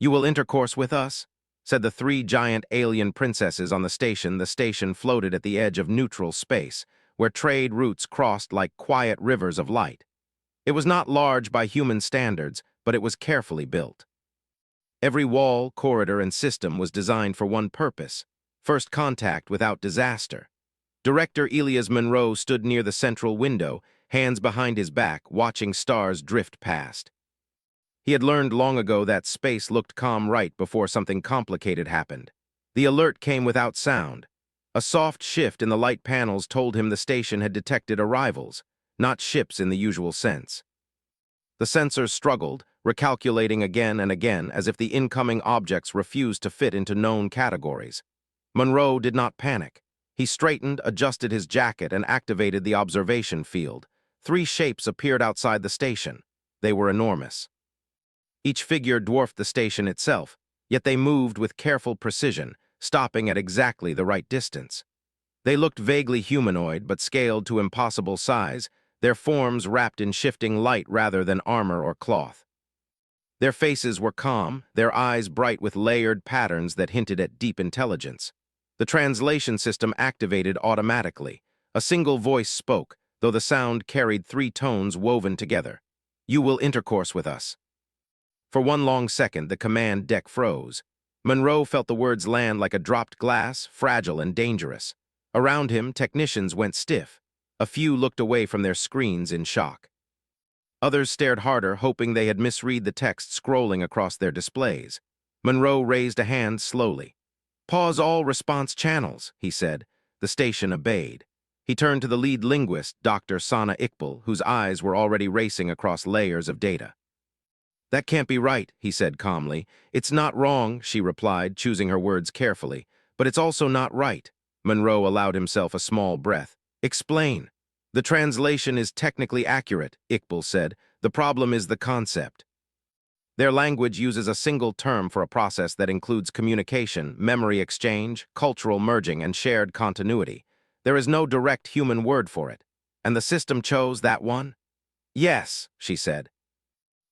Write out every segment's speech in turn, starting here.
"You will intercourse with us?" said the three giant alien princesses on the station. The station floated at the edge of neutral space, where trade routes crossed like quiet rivers of light. It was not large by human standards, but it was carefully built. Every wall, corridor, and system was designed for one purpose: first contact without disaster. Director Elias Monroe stood near the central window, hands behind his back, watching stars drift past. He had learned long ago that space looked calm right before something complicated happened. The alert came without sound. A soft shift in the light panels told him the station had detected arrivals, not ships in the usual sense. The sensors struggled, recalculating again and again as if the incoming objects refused to fit into known categories. Monroe did not panic. He straightened, adjusted his jacket, and activated the observation field. Three shapes appeared outside the station. They were enormous. Each figure dwarfed the station itself, yet they moved with careful precision, stopping at exactly the right distance. They looked vaguely humanoid, but scaled to impossible size, their forms wrapped in shifting light rather than armor or cloth. Their faces were calm, their eyes bright with layered patterns that hinted at deep intelligence. The translation system activated automatically. A single voice spoke, though the sound carried three tones woven together. "You will intercourse with us." For one long second, the command deck froze. Monroe felt the words land like a dropped glass, fragile and dangerous. Around him, technicians went stiff. A few looked away from their screens in shock. Others stared harder, hoping they had misread the text scrolling across their displays. Monroe raised a hand slowly. "Pause all response channels," he said. The station obeyed. He turned to the lead linguist, Dr. Sana Iqbal, whose eyes were already racing across layers of data. "That can't be right," he said calmly. "It's not wrong," she replied, choosing her words carefully. "But it's also not right." Monroe allowed himself a small breath. "Explain." "The translation is technically accurate," Iqbal said. "The problem is the concept. Their language uses a single term for a process that includes communication, memory exchange, cultural merging, and shared continuity. There is no direct human word for it. And the system chose that one?" "Yes," she said.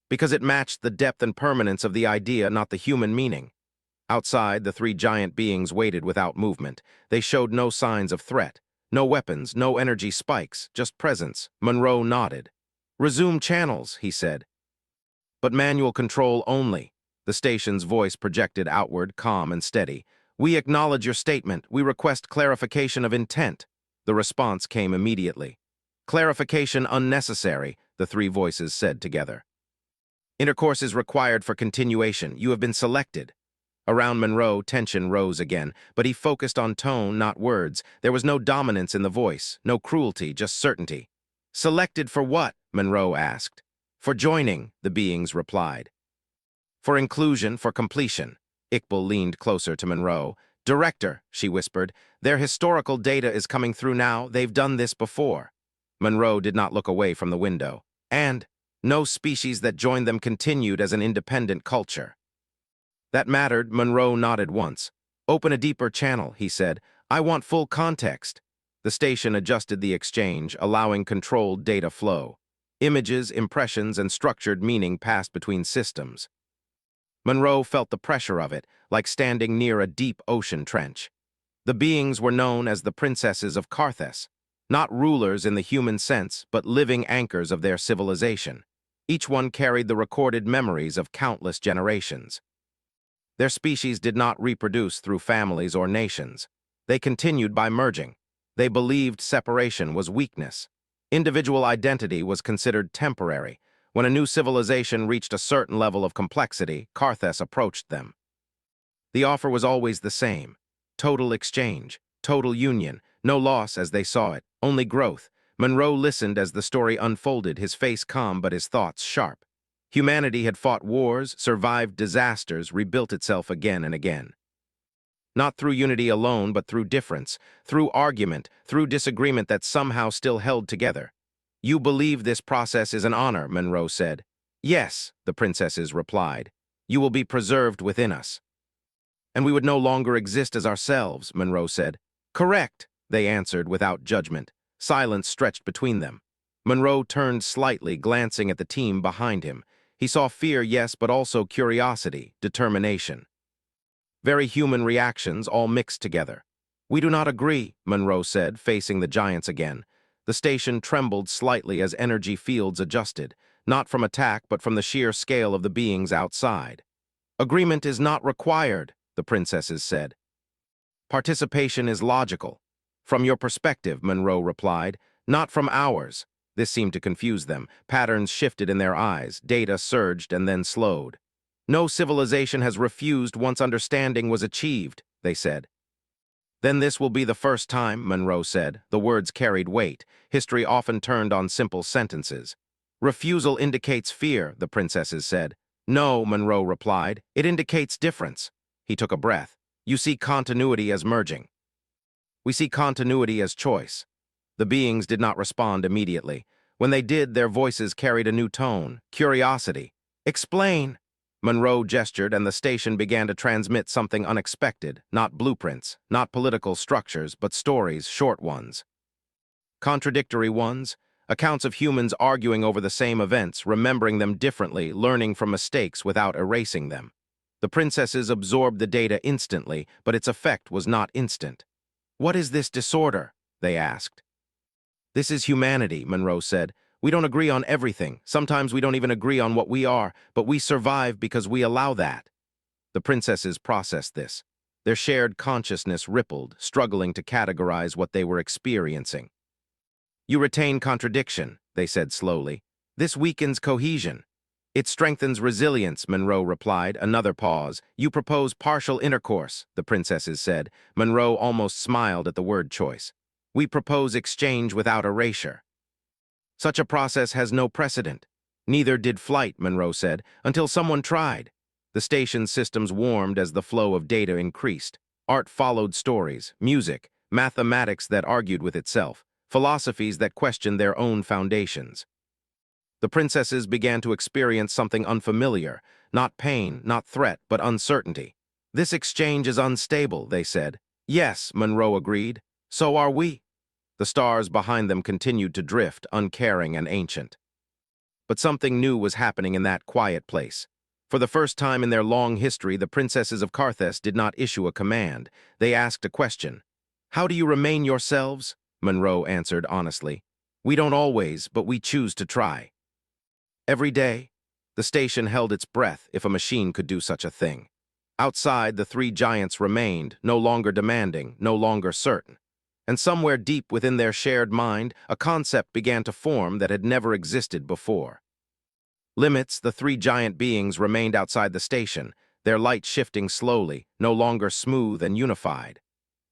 "Because it matched the depth and permanence of the idea, not the human meaning." Outside, the three giant beings waited without movement. They showed no signs of threat. No weapons, no energy spikes, just presence. Monroe nodded. "Resume channels," he said. "But manual control only." The station's voice projected outward, calm and steady. "We acknowledge your statement. We request clarification of intent." The response came immediately. "Clarification unnecessary," the three voices said together. "Intercourse is required for continuation. You have been selected." Around Monroe, tension rose again, but he focused on tone, not words. There was no dominance in the voice, no cruelty, just certainty. "Selected for what?" Monroe asked. "For joining," the beings replied. "For inclusion, for completion." Iqbal leaned closer to Monroe. "Director," she whispered, "their historical data is coming through now. They've done this before." Monroe did not look away from the window. "And no species that joined them continued as an independent culture." That mattered. Monroe nodded once. "Open a deeper channel," he said. "I want full context." The station adjusted the exchange, allowing controlled data flow. Images, impressions, and structured meaning passed between systems. Monroe felt the pressure of it, like standing near a deep ocean trench. The beings were known as the princesses of Carthus, not rulers in the human sense, but living anchors of their civilization. Each one carried the recorded memories of countless generations. Their species did not reproduce through families or nations. They continued by merging. They believed separation was weakness. Individual identity was considered temporary. When a new civilization reached a certain level of complexity, Carthus approached them. The offer was always the same: total exchange, total union, no loss as they saw it, only growth. Monroe listened as the story unfolded, his face calm but his thoughts sharp. Humanity had fought wars, survived disasters, rebuilt itself again and again. Not through unity alone, but through difference, through argument, through disagreement that somehow still held together. "You believe this process is an honor," Monroe said. "Yes," the princesses replied. "You will be preserved within us." "And we would no longer exist as ourselves," Monroe said. "Correct," they answered without judgment. Silence stretched between them. Monroe turned slightly, glancing at the team behind him. He saw fear, yes, but also curiosity, determination. Very human reactions all mixed together. "We do not agree," Monroe said, facing the giants again. The station trembled slightly as energy fields adjusted, not from attack but from the sheer scale of the beings outside. "Agreement is not required," the princesses said. "Participation is logical." "From your perspective," Monroe replied, "not from ours." This seemed to confuse them. Patterns shifted in their eyes, data surged and then slowed. "No civilization has refused once understanding was achieved," they said. "Then this will be the first time," Monroe said. The words carried weight. History often turned on simple sentences. "Refusal indicates fear," the princesses said. "No," Monroe replied. "It indicates difference." He took a breath. "You see continuity as merging. We see continuity as choice." The beings did not respond immediately. When they did, their voices carried a new tone, curiosity. "Explain." Monroe gestured, and the station began to transmit something unexpected, not blueprints, not political structures, but stories, short ones. Contradictory ones, accounts of humans arguing over the same events, remembering them differently, learning from mistakes without erasing them. The princesses absorbed the data instantly, but its effect was not instant. "What is this disorder?" they asked. "This is humanity," Monroe said. "We don't agree on everything. Sometimes we don't even agree on what we are, but we survive because we allow that." The princesses processed this. Their shared consciousness rippled, struggling to categorize what they were experiencing. "You retain contradiction," they said slowly. "This weakens cohesion." "It strengthens resilience," Monroe replied. Another pause. "You propose partial intercourse," the princesses said. Monroe almost smiled at the word choice. "We propose exchange without erasure." "Such a process has no precedent." "Neither did flight," Monroe said, "until someone tried." The station's systems warmed as the flow of data increased. Art followed stories, music, mathematics that argued with itself, philosophies that questioned their own foundations. The princesses began to experience something unfamiliar, not pain, not threat, but uncertainty. "This exchange is unstable," they said. "Yes," Monroe agreed. "So are we." The stars behind them continued to drift, uncaring and ancient. But something new was happening in that quiet place. For the first time in their long history, the princesses of Carthage did not issue a command. They asked a question. "How do you remain yourselves?" Monroe answered honestly. "We don't always, but we choose to try." Every day, the station held its breath if a machine could do such a thing. Outside, the three giants remained, no longer demanding, no longer certain. And somewhere deep within their shared mind, a concept began to form that had never existed before. Limits, the three giant beings remained outside the station, their light shifting slowly, no longer smooth and unified.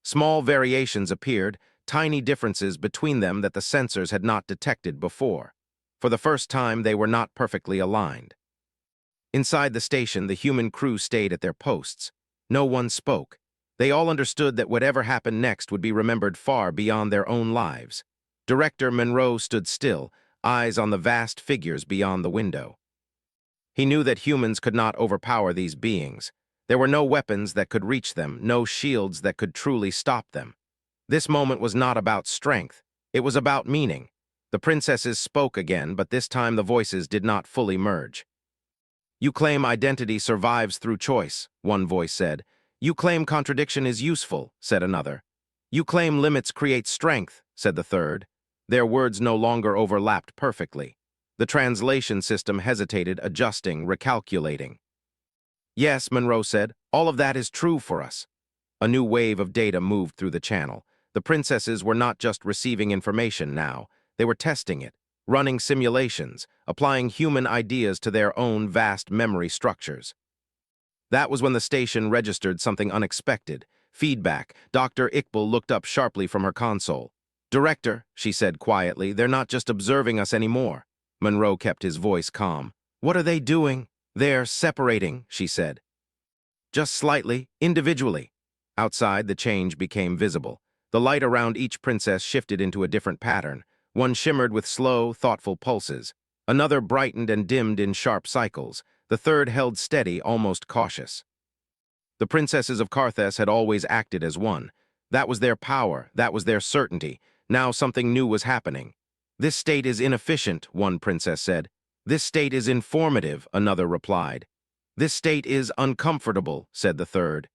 Small variations appeared, tiny differences between them that the sensors had not detected before. For the first time, they were not perfectly aligned. Inside the station, the human crew stayed at their posts. No one spoke. They all understood that whatever happened next would be remembered far beyond their own lives. Director Monroe stood still, eyes on the vast figures beyond the window. He knew that humans could not overpower these beings. There were no weapons that could reach them, no shields that could truly stop them. This moment was not about strength. It was about meaning. The princesses spoke again, but this time the voices did not fully merge. "You claim identity survives through choice," one voice said. "You claim contradiction is useful," said another. "You claim limits create strength," said the third. Their words no longer overlapped perfectly. The translation system hesitated, adjusting, recalculating. "Yes," Monroe said, "all of that is true for us." A new wave of data moved through the channel. The princesses were not just receiving information now. They were testing it, running simulations, applying human ideas to their own vast memory structures. That was when the station registered something unexpected. Feedback. Dr. Iqbal looked up sharply from her console. "Director," she said quietly, "they're not just observing us anymore." Monroe kept his voice calm. "What are they doing?" "They're separating," she said. "Just slightly, individually." Outside, the change became visible. The light around each princess shifted into a different pattern. One shimmered with slow, thoughtful pulses. Another brightened and dimmed in sharp cycles. The third held steady, almost cautious. The princesses of Carthage had always acted as one. That was their power, that was their certainty. Now something new was happening. "This state is inefficient," one princess said. This state is informative, another replied. This state is uncomfortable, said the third.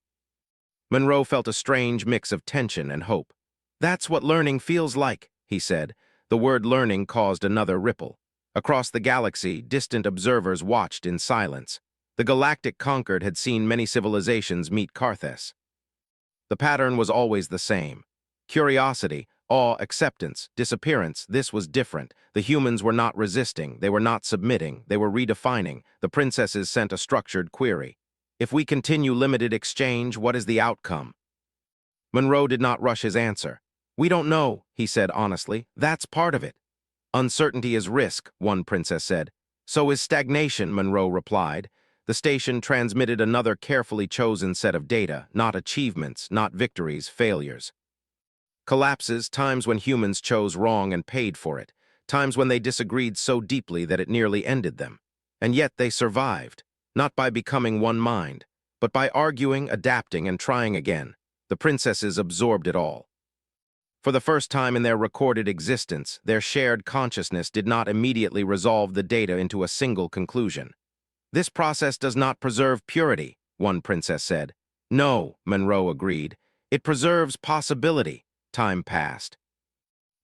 Monroe felt a strange mix of tension and hope. That's what learning feels like, he said. The word learning caused another ripple. Across the galaxy, distant observers watched in silence. The galactic conquered had seen many civilizations meet Carthus. The pattern was always the same. Curiosity, awe, acceptance, disappearance. This was different. The humans were not resisting, they were not submitting, they were redefining. The princesses sent a structured query. If we continue limited exchange, what is the outcome? Monroe did not rush his answer. We don't know, he said honestly. That's part of it. Uncertainty is risk, one princess said. So is stagnation, Monroe replied. The station transmitted another carefully chosen set of data, not achievements, not victories, failures. Collapses, times when humans chose wrong and paid for it, times when they disagreed so deeply that it nearly ended them. And yet they survived, not by becoming one mind, but by arguing, adapting, and trying again. The princesses absorbed it all. For the first time in their recorded existence, their shared consciousness did not immediately resolve the data into a single conclusion. This process does not preserve purity, one princess said. No, Monroe agreed. It preserves possibility. Time passed.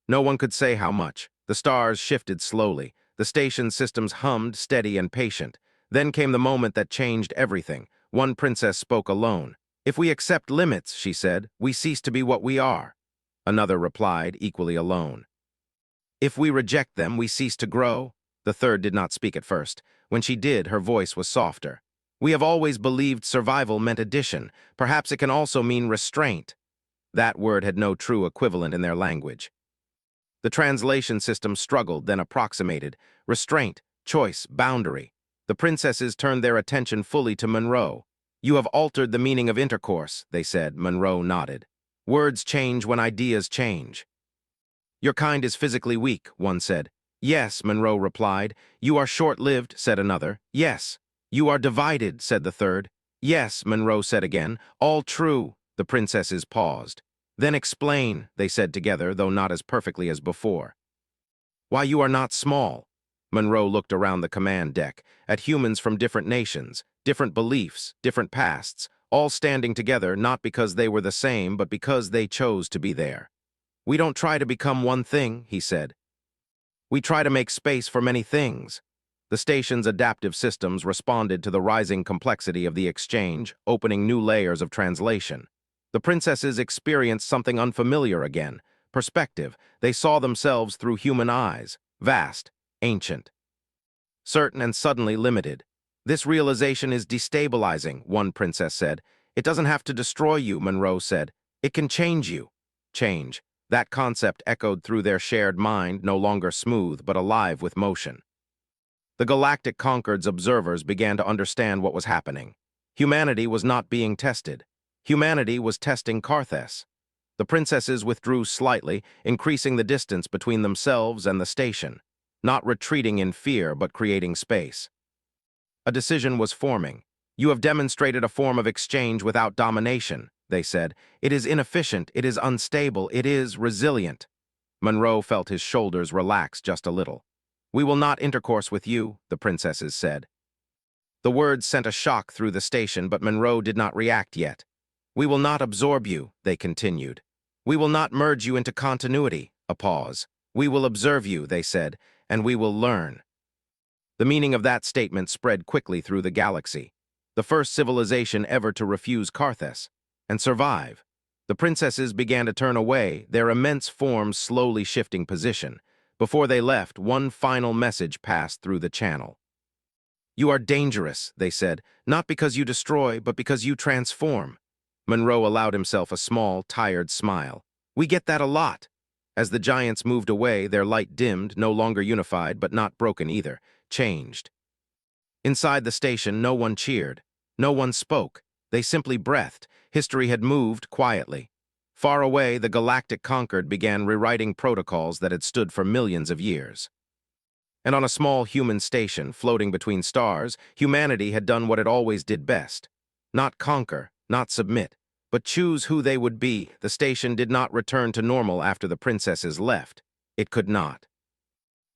No one could say how much. The stars shifted slowly. The station systems hummed, steady and patient. Then came the moment that changed everything. One princess spoke alone. If we accept limits, she said, we cease to be what we are. Another replied, equally alone. If we reject them, we cease to grow. The third did not speak at first. When she did, her voice was softer. We have always believed survival meant addition. Perhaps it can also mean restraint. That word had no true equivalent in their language. The translation system struggled, then approximated. Restraint, choice, boundary. The princesses turned their attention fully to Monroe. You have altered the meaning of intercourse, they said. Monroe nodded. Words change when ideas change. Your kind is physically weak, one said. Yes, Monroe replied. You are short-lived, said another. Yes. You are divided, said the third. Yes, Monroe said again. All true. The princesses paused. Then explain, they said together, though not as perfectly as before. Why you are not small. Monroe looked around the command deck, at humans from different nations, different beliefs, different pasts, all standing together not because they were the same, but because they chose to be there. We don't try to become one thing, he said. We try to make space for many things. The station's adaptive systems responded to the rising complexity of the exchange, opening new layers of translation. The princesses experienced something unfamiliar again. Perspective. They saw themselves through human eyes, vast, ancient, certain and suddenly limited. This realization is destabilizing, one princess said. It doesn't have to destroy you, Monroe said. It can change you. Change. That concept echoed through their shared mind, no longer smooth but alive with motion. The galactic Concord's observers began to understand what was happening. Humanity was not being tested. Humanity was testing Carthus. The princesses withdrew slightly, increasing the distance between themselves and the station, not retreating in fear but creating space. A decision was forming. You have demonstrated a form of exchange without domination, they said. It is inefficient, it is unstable, it is resilient. Monroe felt his shoulders relax just a little. We will not intercourse with you, the princesses said. The words sent a shock through the station, but Monroe did not react yet. We will not absorb you, they continued. We will not merge you into continuity, a pause. We will observe you, they said, and we will learn. The meaning of that statement spread quickly through the galaxy. The first civilization ever to refuse Carthus and survive. The princesses began to turn away, their immense forms slowly shifting position. Before they left, one final message passed through the channel. You are dangerous, they said, not because you destroy, but because you transform. Monroe allowed himself a small, tired smile. We get that a lot. As the giants moved away, their light dimmed, no longer unified, but not broken either, changed. Inside the station, no one cheered. No one spoke. They simply breathed. History had moved quietly. Far away, the galactic Concord began rewriting protocols that had stood for millions of years. And on a small human station, floating between stars, humanity had done what it always did best. Not conquer, not submit, but choose who they would be. The station did not return to normal after the princesses left. It could not.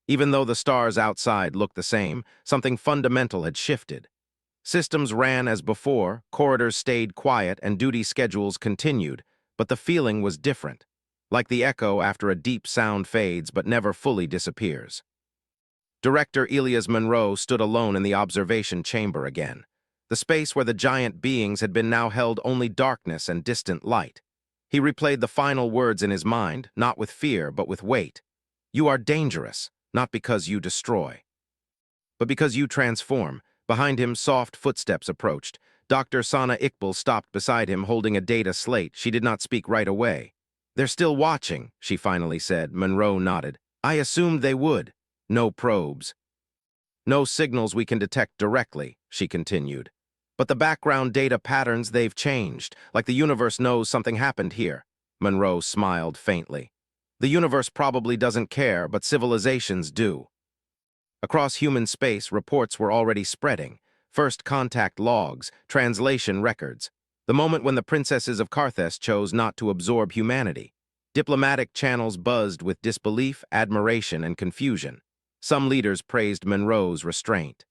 Even though the stars outside looked the same, something fundamental had shifted. Systems ran as before, corridors stayed quiet, and duty schedules continued, but the feeling was different, like the echo after a deep sound fades but never fully disappears. Director Elias Monroe stood alone in the observation chamber again. The space where the giant beings had been now held only darkness and distant light. He replayed the final words in his mind, not with fear, but with weight. You are dangerous, not because you destroy, but because you transform. Behind him, soft footsteps approached. Dr. Sana Iqbal stopped beside him, holding a data slate. She did not speak right away. They're still watching, she finally said. Monroe nodded. I assumed they would. No probes. No signals we can detect directly, she continued. But the background data patterns, they've changed, like the universe knows something happened here. Monroe smiled faintly. The universe probably doesn't care, but civilizations do. Across human space, reports were already spreading. First contact logs, translation records. The moment when the princesses of Carthage chose not to absorb humanity. Diplomatic channels buzzed with disbelief, admiration, and confusion. Some leaders praised Monroe's restraint.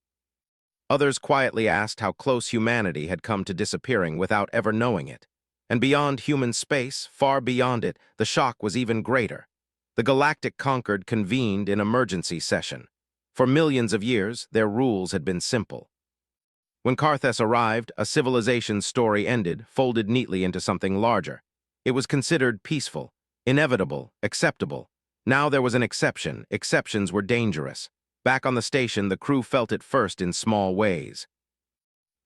Others quietly asked how close humanity had come to disappearing without ever knowing it. And beyond human space, far beyond it, the shock was even greater. The Galactic Concord convened in emergency session. For millions of years, their rules had been simple. When Carthage arrived, a civilization's story ended, folded neatly into something larger. It was considered peaceful, inevitable, acceptable. Now there was an exception. Exceptions were dangerous. Back on the station, the crew felt it first in small ways.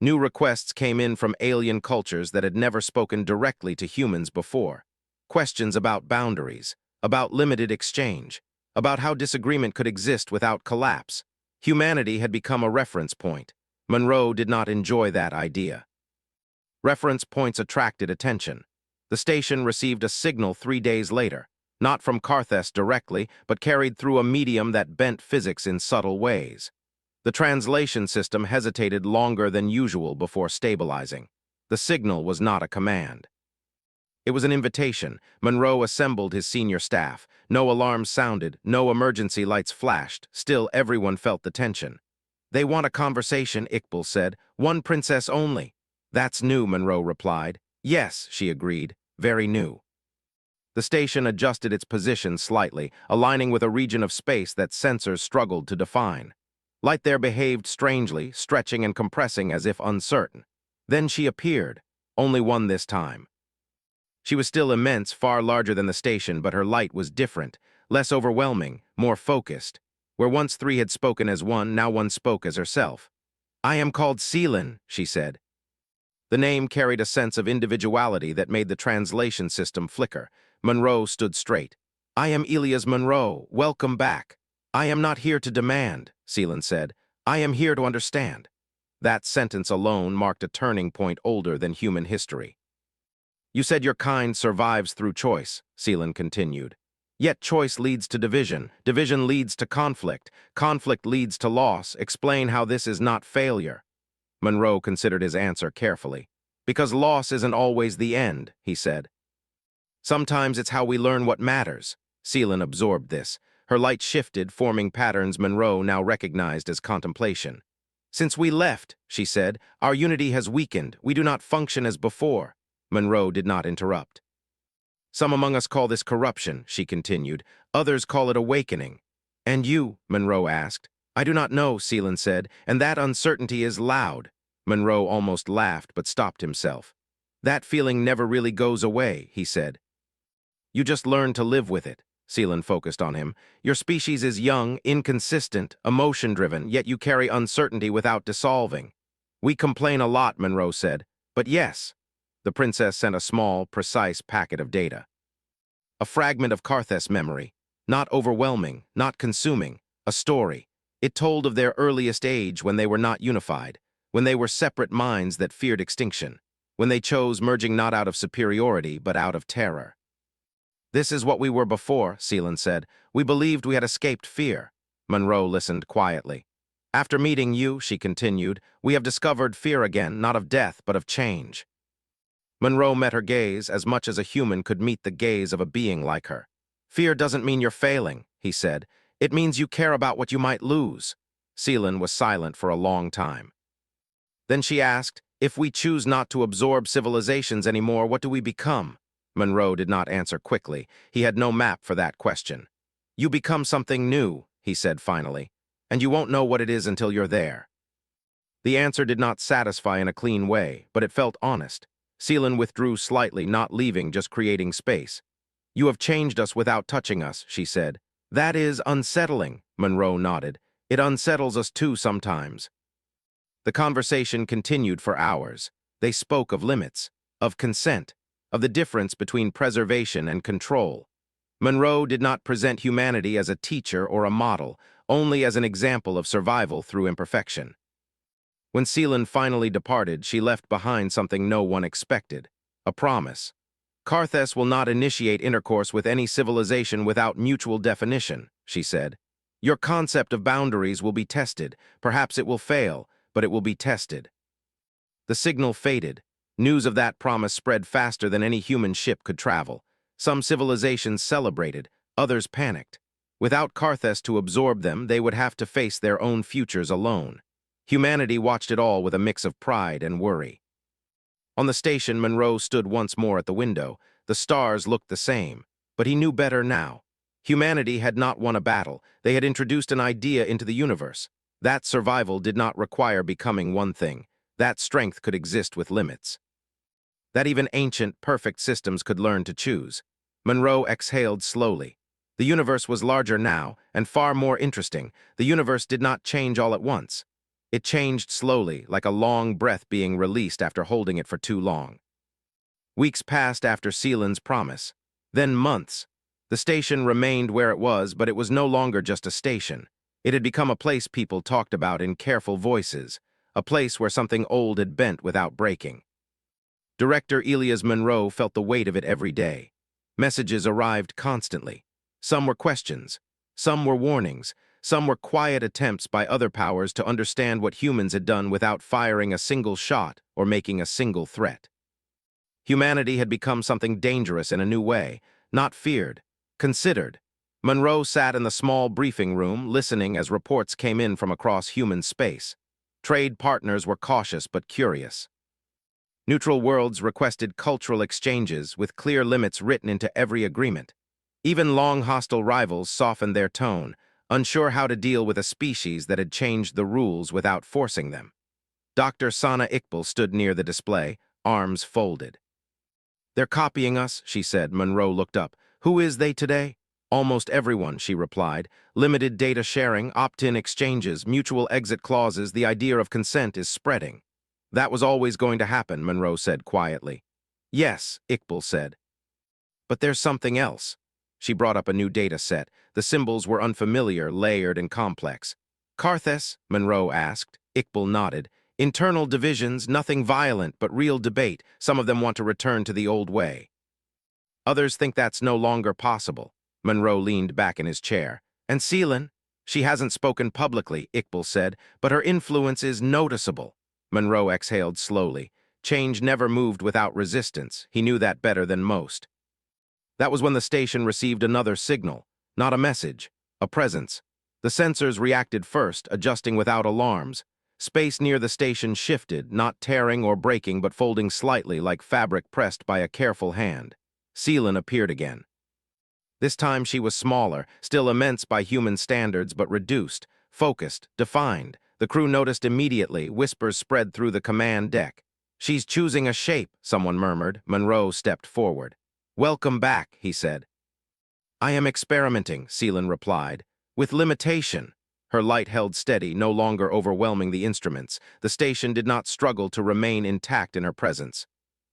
New requests came in from alien cultures that had never spoken directly to humans before. Questions about boundaries, about limited exchange, about how disagreement could exist without collapse. Humanity had become a reference point. Monroe did not enjoy that idea. Reference points attracted attention. The station received a signal 3 days later, not from Carthage directly, but carried through a medium that bent physics in subtle ways. The translation system hesitated longer than usual before stabilizing. The signal was not a command. It was an invitation. Monroe assembled his senior staff. No alarms sounded, no emergency lights flashed. Still, everyone felt the tension. They want a conversation, Iqbal said. One princess only. That's new, Monroe replied. Yes, she agreed. Very new. The station adjusted its position slightly, aligning with a region of space that sensors struggled to define. Light there behaved strangely, stretching and compressing as if uncertain. Then she appeared, only one this time. She was still immense, far larger than the station, but her light was different, less overwhelming, more focused. Where once 3 had spoken as one, now one spoke as herself. I am called Seelin, she said. The name carried a sense of individuality that made the translation system flicker. Monroe stood straight. I am Elias Monroe. Welcome back. I am not here to demand, Seelin said. I am here to understand. That sentence alone marked a turning point older than human history. You said your kind survives through choice, Seelin continued. Yet choice leads to division. Division leads to conflict. Conflict leads to loss. Explain how this is not failure. Monroe considered his answer carefully. Because loss isn't always the end, he said. Sometimes it's how we learn what matters. Seelin absorbed this. Her light shifted, forming patterns Monroe now recognized as contemplation. Since we left, she said, our unity has weakened. We do not function as before. Monroe did not interrupt. Some among us call this corruption, she continued. Others call it awakening. And you? Monroe asked. I do not know, Seelin said, and that uncertainty is loud. Monroe almost laughed, but stopped himself. That feeling never really goes away, he said. You just learn to live with it. Seelin focused on him. Your species is young, inconsistent, emotion-driven, yet you carry uncertainty without dissolving. We complain a lot, Monroe said. But yes. The princess sent a small, precise packet of data. A fragment of Carthage memory. Not overwhelming, not consuming. A story. It told of their earliest age when they were not unified, when they were separate minds that feared extinction, when they chose merging not out of superiority but out of terror. This is what we were before, Seelin said. We believed we had escaped fear. Monroe listened quietly. After meeting you, she continued, we have discovered fear again, not of death, but of change. Monroe met her gaze as much as a human could meet the gaze of a being like her. Fear doesn't mean you're failing, he said. It means you care about what you might lose. Seelan was silent for a long time. Then she asked, if we choose not to absorb civilizations anymore, what do we become? Monroe did not answer quickly. He had no map for that question. You become something new, he said finally, and you won't know what it is until you're there. The answer did not satisfy in a clean way, but it felt honest. Seelan withdrew slightly, not leaving, just creating space. You have changed us without touching us, she said. That is unsettling, Monroe nodded. It unsettles us too sometimes. The conversation continued for hours. They spoke of limits, of consent, of the difference between preservation and control. Monroe did not present humanity as a teacher or a model, only as an example of survival through imperfection. When Seelan finally departed, she left behind something no one expected, a promise. Karthus will not initiate intercourse with any civilization without mutual definition, she said. Your concept of boundaries will be tested. Perhaps it will fail, but it will be tested. The signal faded. News of that promise spread faster than any human ship could travel. Some civilizations celebrated, others panicked. Without Karthus to absorb them, they would have to face their own futures alone. Humanity watched it all with a mix of pride and worry. On the station, Monroe stood once more at the window. The stars looked the same, but he knew better now. Humanity had not won a battle. They had introduced an idea into the universe. That survival did not require becoming one thing. That strength could exist with limits. That even ancient, perfect systems could learn to choose. Monroe exhaled slowly. The universe was larger now, and far more interesting. The universe did not change all at once. It changed slowly, like a long breath being released after holding it for too long. Weeks passed after Seelan's promise. Then months. The station remained where it was, but it was no longer just a station. It had become a place people talked about in careful voices, a place where something old had bent without breaking. Director Elias Monroe felt the weight of it every day. Messages arrived constantly. Some were questions, some were warnings, some were quiet attempts by other powers to understand what humans had done without firing a single shot or making a single threat. Humanity had become something dangerous in a new way, not feared, considered. Monroe sat in the small briefing room, listening as reports came in from across human space. Trade partners were cautious but curious. Neutral worlds requested cultural exchanges with clear limits written into every agreement. Even long hostile rivals softened their tone, unsure how to deal with a species that had changed the rules without forcing them. Dr. Sana Iqbal stood near the display, arms folded. They're copying us, she said. Monroe looked up. Who is they today? Almost everyone, she replied. Limited data sharing, opt-in exchanges, mutual exit clauses, the idea of consent is spreading. That was always going to happen, Monroe said quietly. Yes, Iqbal said. But there's something else. She brought up a new data set. The symbols were unfamiliar, layered, and complex. Karthus? Monroe asked. Iqbal nodded. Internal divisions, nothing violent, but real debate. Some of them want to return to the old way. Others think that's no longer possible. Monroe leaned back in his chair. And Seelan? She hasn't spoken publicly, Iqbal said, but her influence is noticeable. Monroe exhaled slowly. Change never moved without resistance. He knew that better than most. That was when the station received another signal, not a message, a presence. The sensors reacted first, adjusting without alarms. Space near the station shifted, not tearing or breaking, but folding slightly like fabric pressed by a careful hand. Seelan appeared again. This time she was smaller, still immense by human standards, but reduced, focused, defined. The crew noticed immediately. Whispers spread through the command deck. She's choosing a shape, someone murmured. Monroe stepped forward. Welcome back, he said. I am experimenting, Seelan replied. With limitation. Her light held steady, no longer overwhelming the instruments. The station did not struggle to remain intact in her presence.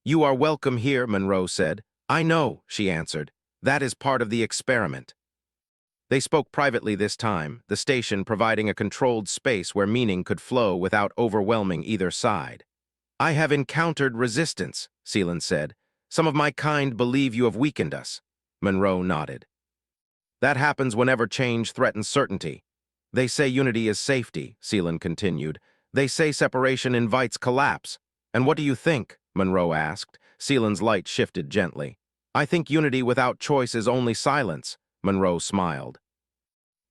You are welcome here, Monroe said. I know, she answered. That is part of the experiment. They spoke privately this time, the station providing a controlled space where meaning could flow without overwhelming either side. I have encountered resistance, Seelan said. Some of my kind believe you have weakened us. Monroe nodded. That happens whenever change threatens certainty. They say unity is safety, Seelan continued. They say separation invites collapse. And what do you think? Monroe asked. Seelan's light shifted gently. I think unity without choice is only silence. Monroe smiled.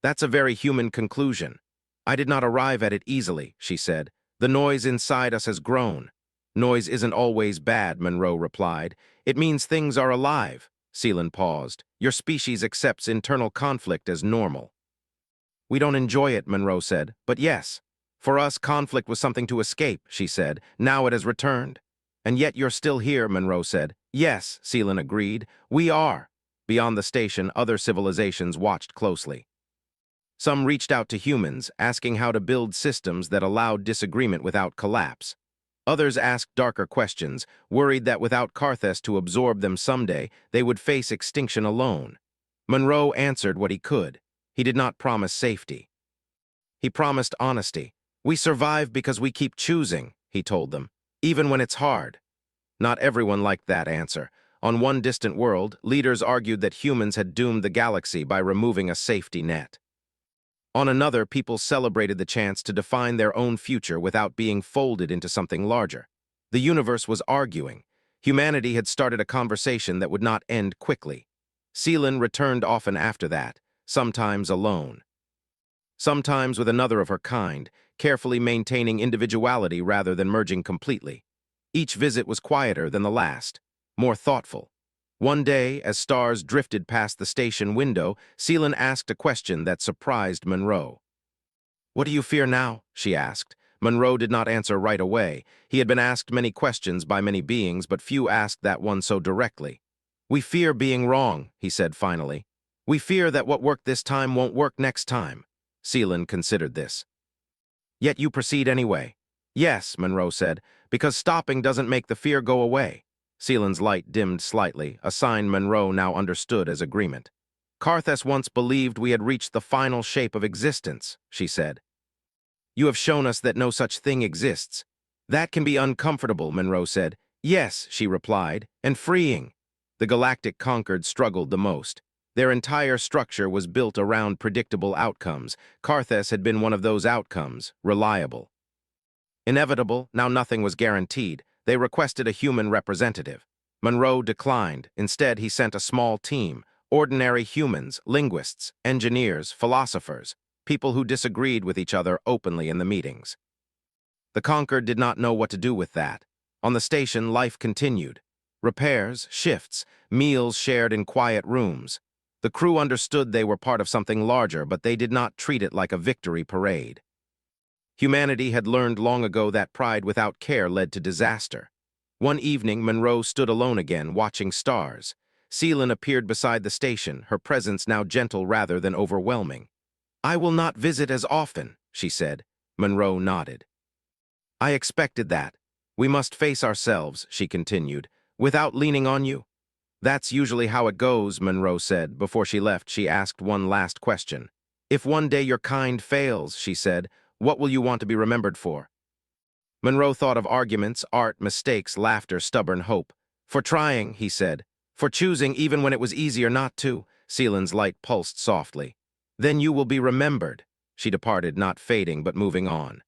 That's a very human conclusion. I did not arrive at it easily, she said. The noise inside us has grown. Noise isn't always bad, Monroe replied. It means things are alive. Seelan paused. Your species accepts internal conflict as normal. We don't enjoy it, Monroe said, but yes. For us, conflict was something to escape, she said. Now it has returned. And yet you're still here, Monroe said. Yes, Seelan agreed. We are. Beyond the station, other civilizations watched closely. Some reached out to humans, asking how to build systems that allowed disagreement without collapse. Others asked darker questions, worried that without Karthus to absorb them someday, they would face extinction alone. Monroe answered what he could. He did not promise safety. He promised honesty. We survive because we keep choosing, he told them, even when it's hard. Not everyone liked that answer. On one distant world, leaders argued that humans had doomed the galaxy by removing a safety net. On another, people celebrated the chance to define their own future without being folded into something larger. The universe was arguing. Humanity had started a conversation that would not end quickly. Seelan returned often after that, sometimes alone. Sometimes with another of her kind, carefully maintaining individuality rather than merging completely. Each visit was quieter than the last, more thoughtful. One day, as stars drifted past the station window, Seelan asked a question that surprised Monroe. What do you fear now? She asked. Monroe did not answer right away. He had been asked many questions by many beings, but few asked that one so directly. We fear being wrong, he said finally. We fear that what worked this time won't work next time. Seelan considered this. Yet you proceed anyway. Yes, Monroe said, because stopping doesn't make the fear go away. Seelan's light dimmed slightly, a sign Monroe now understood as agreement. Karthus once believed we had reached the final shape of existence, she said. You have shown us that no such thing exists. That can be uncomfortable, Monroe said. Yes, she replied, and freeing. The galactic conquered struggled the most. Their entire structure was built around predictable outcomes. Karthus had been one of those outcomes, reliable. Inevitable, now nothing was guaranteed. They requested a human representative. Monroe declined. Instead, he sent a small team, ordinary humans, linguists, engineers, philosophers, people who disagreed with each other openly in the meetings. The Conquered did not know what to do with that. On the station, life continued. Repairs, shifts, meals shared in quiet rooms. The crew understood they were part of something larger, but they did not treat it like a victory parade. Humanity had learned long ago that pride without care led to disaster. One evening, Monroe stood alone again, watching stars. Seelan appeared beside the station, her presence now gentle rather than overwhelming. I will not visit as often, she said. Monroe nodded. I expected that. We must face ourselves, she continued, without leaning on you. That's usually how it goes, Monroe said. Before she left, she asked one last question. If one day your kind fails, she said, what will you want to be remembered for? Monroe thought of arguments, art, mistakes, laughter, stubborn hope. For trying, he said. For choosing even when it was easier not to. Seelan's light pulsed softly. Then you will be remembered. She departed, not fading but moving on.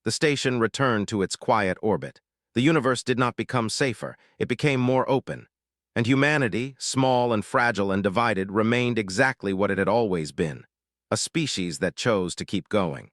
The station returned to its quiet orbit. The universe did not become safer. It became more open. And humanity, small and fragile and divided, remained exactly what it had always been. A species that chose to keep going.